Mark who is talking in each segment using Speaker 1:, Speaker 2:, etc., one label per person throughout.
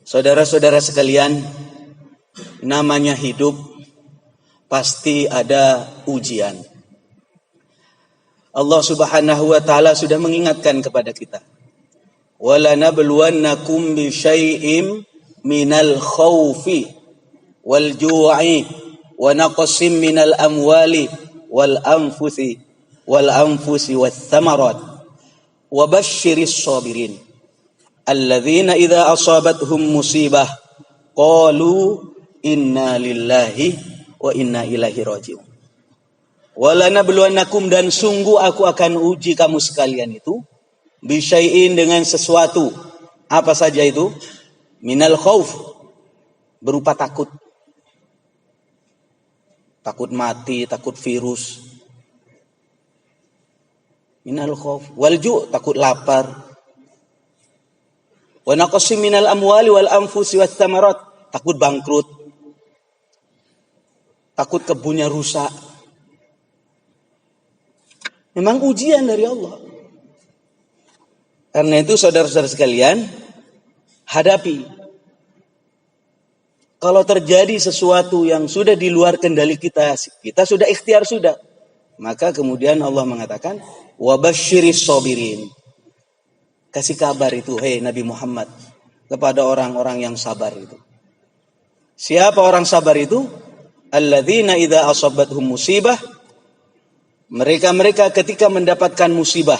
Speaker 1: Saudara-saudara sekalian, namanya hidup pasti ada ujian. Allah Subhanahu wa taala sudah mengingatkan kepada kita. Wala nabluwannakum bi syai'im minal khaufi wal ju'i wa naqsim minal amwali wal anfusi wath thamarat wa basyiris sabirin alladzina idza asabathum musibah qalu inna lillahi wa inna ilaihi raji'un. Wala nabluwannakum, dan sungguh aku akan uji kamu sekalian itu bisyai'in, dengan sesuatu. Apa saja itu? Minal khauf, berupa takut. Takut mati, takut virus. Minal khauf. Wal ju', takut lapar. Wa naqsim minal amwali wal anfusi wath thamarat, takut bangkrut. Takut kebunnya rusak. Memang ujian dari Allah. Karena itu saudara-saudara sekalian, hadapi. Kalau terjadi sesuatu yang sudah di luar kendali kita sudah ikhtiar sudah. Maka kemudian Allah mengatakan, wabasyiris sabirin. Kasih kabar itu, hei Nabi Muhammad, kepada orang-orang yang sabar itu. Siapa orang sabar itu? Alladzina idza asabathum musibah. Mereka ketika mendapatkan musibah,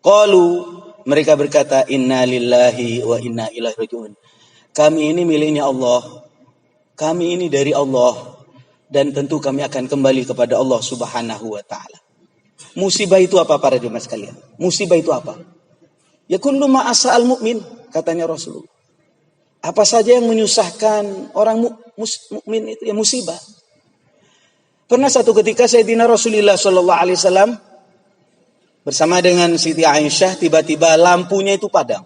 Speaker 1: qalu, mereka berkata, inna lillahi wa inna ilaihi raji'un. Kami ini miliknya Allah. Kami ini dari Allah. Dan tentu kami akan kembali kepada Allah Subhanahu wa ta'ala. Musibah itu apa para jemaah sekalian? Musibah itu apa? Ya kullu ma asa'al mu'min, katanya Rasulullah. Apa saja yang menyusahkan orang mukmin itu ya musibah. Pernah satu ketika Sayyidina Rasulullah sallallahu alaihi wasallam bersama dengan Siti Aisyah, tiba-tiba lampunya itu padam.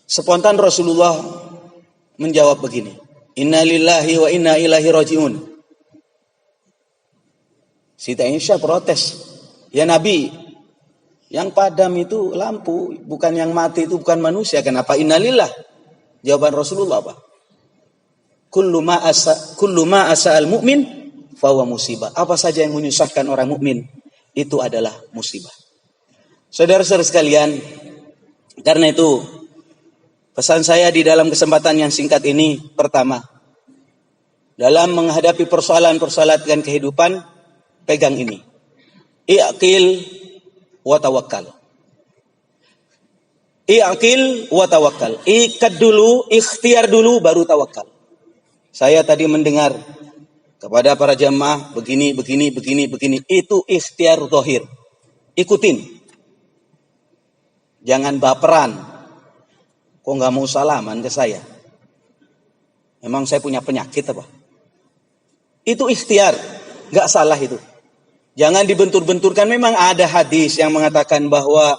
Speaker 1: Spontan Rasulullah menjawab begini, inna lillahi wa inna ilaihi raji'un. Siti Aisyah protes, ya Nabi, yang padam itu lampu, bukan yang mati itu bukan manusia. Kenapa innalillah? Jawaban Rasulullah apa? Kullu ma asa'al mu'min fahuwa musibah. Apa saja yang menyusahkan orang mukmin itu adalah musibah. Saudara-saudara sekalian, karena itu pesan saya di dalam kesempatan yang singkat ini, pertama, dalam menghadapi persoalan-persoalan kehidupan, pegang ini. I'qil wa tawakkal. I'qil wa tawakkal. Ikat dulu, ikhtiar dulu, baru tawakal. Saya tadi mendengar kepada para jamaah begini. Itu ikhtiar zahir. Ikutin. Jangan baperan. Kok nggak mau salaman ke saya? Emang saya punya penyakit apa? Itu ikhtiar. Nggak salah itu. Jangan dibentur-benturkan. Memang ada hadis yang mengatakan bahwa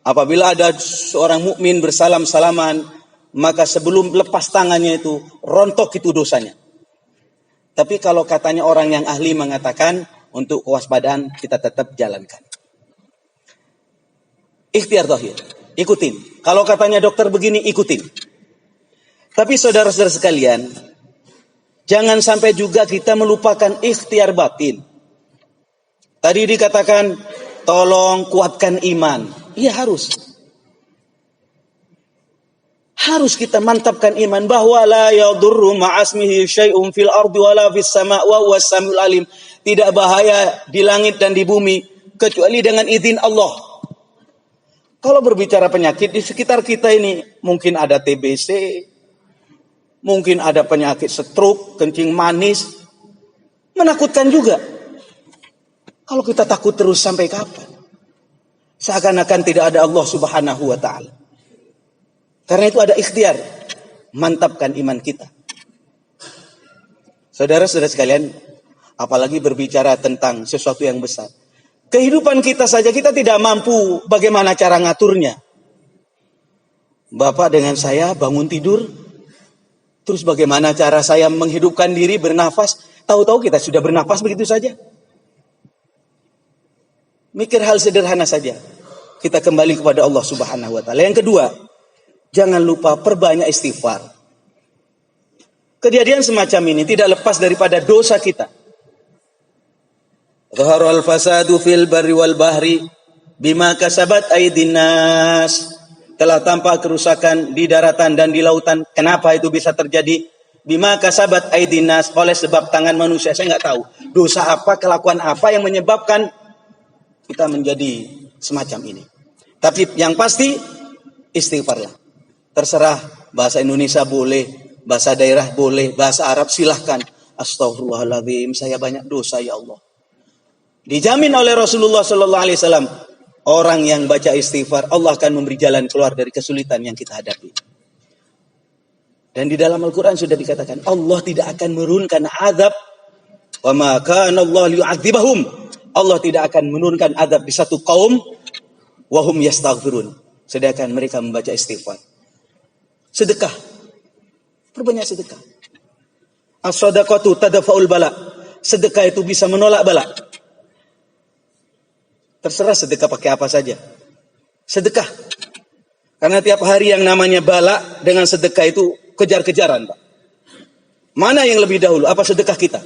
Speaker 1: apabila ada seorang mukmin bersalam-salaman, maka sebelum lepas tangannya itu rontok itu dosanya. Tapi kalau katanya orang yang ahli mengatakan untuk kewaspadaan kita tetap jalankan. Ikhtiar zahir, ikutin. Kalau katanya dokter begini, ikutin. Tapi saudara-saudara sekalian, jangan sampai juga kita melupakan ikhtiar batin. Tadi dikatakan, tolong kuatkan iman. Iya harus. Harus kita mantapkan iman bahwa la yadurru ma'asmihi syai'un fil ardi wala fis sama' wa huwas samiul alim. Tidak bahaya di langit dan di bumi kecuali dengan izin Allah. Kalau berbicara penyakit di sekitar kita ini, mungkin ada TBC, mungkin ada penyakit stroke, kencing manis. Menakutkan juga. Kalau kita takut terus sampai kapan? Seakan-akan tidak ada Allah Subhanahu wa ta'ala. Karena itu ada ikhtiar. Mantapkan iman kita. Saudara-saudara sekalian, apalagi berbicara tentang sesuatu yang besar. Kehidupan kita saja kita tidak mampu bagaimana cara ngaturnya. Bapak dengan saya bangun tidur, terus bagaimana cara saya menghidupkan diri bernafas, tahu-tahu kita sudah bernafas begitu saja. Mikir hal sederhana saja. Kita kembali kepada Allah Subhanahu wa ta'ala. Yang kedua, Jangan lupa perbanyak istighfar. Kejadian semacam ini tidak lepas daripada dosa kita. Zaharul fasadu fil barri wal bahri bima kasabat aydin nas. Telah tampak kerusakan di daratan dan di lautan. Kenapa itu bisa terjadi? Bima kasabat aydin nas, oleh sebab tangan manusia. Saya nggak tahu dosa apa, kelakuan apa yang menyebabkan kita menjadi semacam ini. Tapi yang pasti istighfarlah. Terserah bahasa Indonesia boleh, bahasa daerah boleh, bahasa Arab silahkan. Astaghfirullahaladzim, saya banyak dosa ya Allah. Dijamin oleh Rasulullah Sallallahu Alaihi Wasallam, orang yang baca istighfar, Allah akan memberi jalan keluar dari kesulitan yang kita hadapi. Dan di dalam Al-Quran sudah dikatakan, Allah tidak akan menurunkan azab. Wa ma kana Allah liyu'adzibahum. Allah tidak akan menurunkan azab di satu kaum. Wahum yastaghfirun. Sedangkan mereka membaca istighfar. Sedekah. Perbanyak sedekah. As-sadaqatu tadfa'ul bala. Sedekah itu bisa menolak bala. Terserah sedekah pakai apa saja. Sedekah. Karena tiap hari yang namanya bala dengan sedekah itu kejar-kejaran, Pak. Mana yang lebih dahulu? Apa sedekah kita?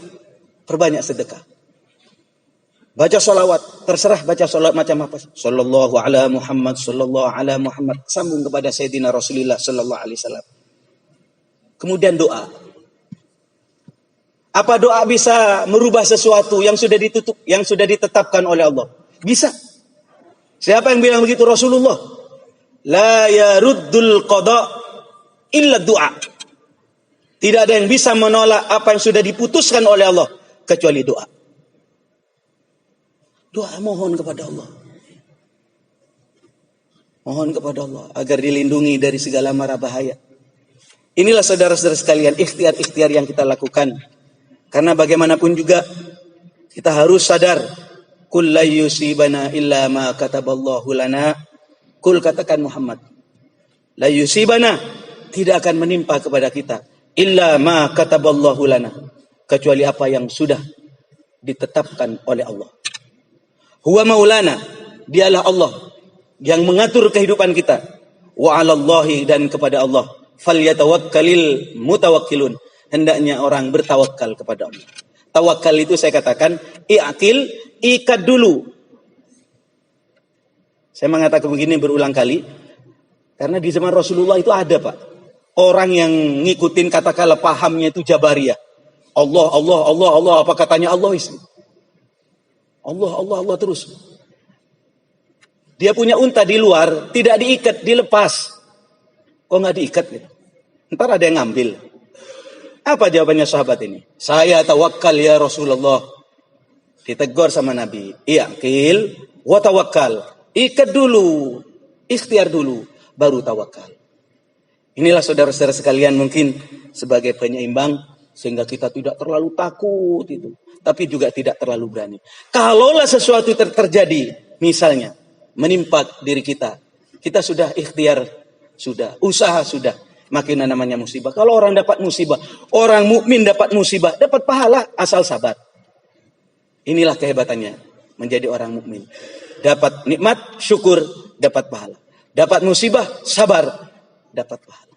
Speaker 1: Perbanyak sedekah. Baca sholawat. Terserah baca sholawat macam apa. Sallallahu ala Muhammad, sallallahu ala Muhammad. Sambung kepada Sayyidina Rasulullah sallallahu alaihi wasallam. Kemudian doa. Apa doa bisa merubah sesuatu yang sudah ditutup, yang sudah ditetapkan oleh Allah? Bisa. Siapa yang bilang begitu? Rasulullah. La yaruddul qada illa doa. Tidak ada yang bisa menolak apa yang sudah diputuskan oleh Allah kecuali doa. Doa, mohon kepada Allah. Mohon kepada Allah agar dilindungi dari segala mara bahaya. Inilah saudara-saudara sekalian ikhtiar-ikhtiar yang kita lakukan. Karena bagaimanapun juga kita harus sadar, kul la yusibana illa ma kataballahu lana. Kul, katakan Muhammad, la yusibana, tidak akan menimpa kepada kita illa ma kataballahu lana, kecuali apa yang sudah ditetapkan oleh Allah. Huwa maulana, dialah Allah yang mengatur kehidupan kita. Wa 'alallahi, dan kepada Allah falyatawakkalil mutawakkilun, hendaknya orang bertawakal kepada Allah. Tawakal itu saya katakan i'til, ikat dulu. Saya mengatakan begini berulang kali karena di zaman Rasulullah itu ada, Pak, orang yang ngikutin katakanlah pahamnya itu Jabariyah. Allah, Allah, Allah, Allah, apa katanya Allah isi. Allah, Allah, Allah terus. Dia punya unta di luar, tidak diikat, dilepas. Kok nggak diikat gitu? Ntar ada yang ngambil. Apa jawabannya sahabat ini? Saya tawakal ya Rasulullah. Ditegur sama Nabi. I'qil wa tawakkal. Ikat dulu, ikhtiar dulu, baru tawakal. Inilah saudara-saudara sekalian mungkin sebagai penyeimbang sehingga kita tidak terlalu takut itu, tapi juga tidak terlalu berani. Kalaulah sesuatu terjadi, misalnya menimpa diri kita, kita sudah ikhtiar, sudah usaha, sudah makin namanya musibah. Kalau orang dapat musibah, orang mukmin dapat musibah, dapat pahala asal sabar. Inilah kehebatannya menjadi orang mukmin. Dapat nikmat, syukur, dapat pahala. Dapat musibah, sabar, dapat pahala.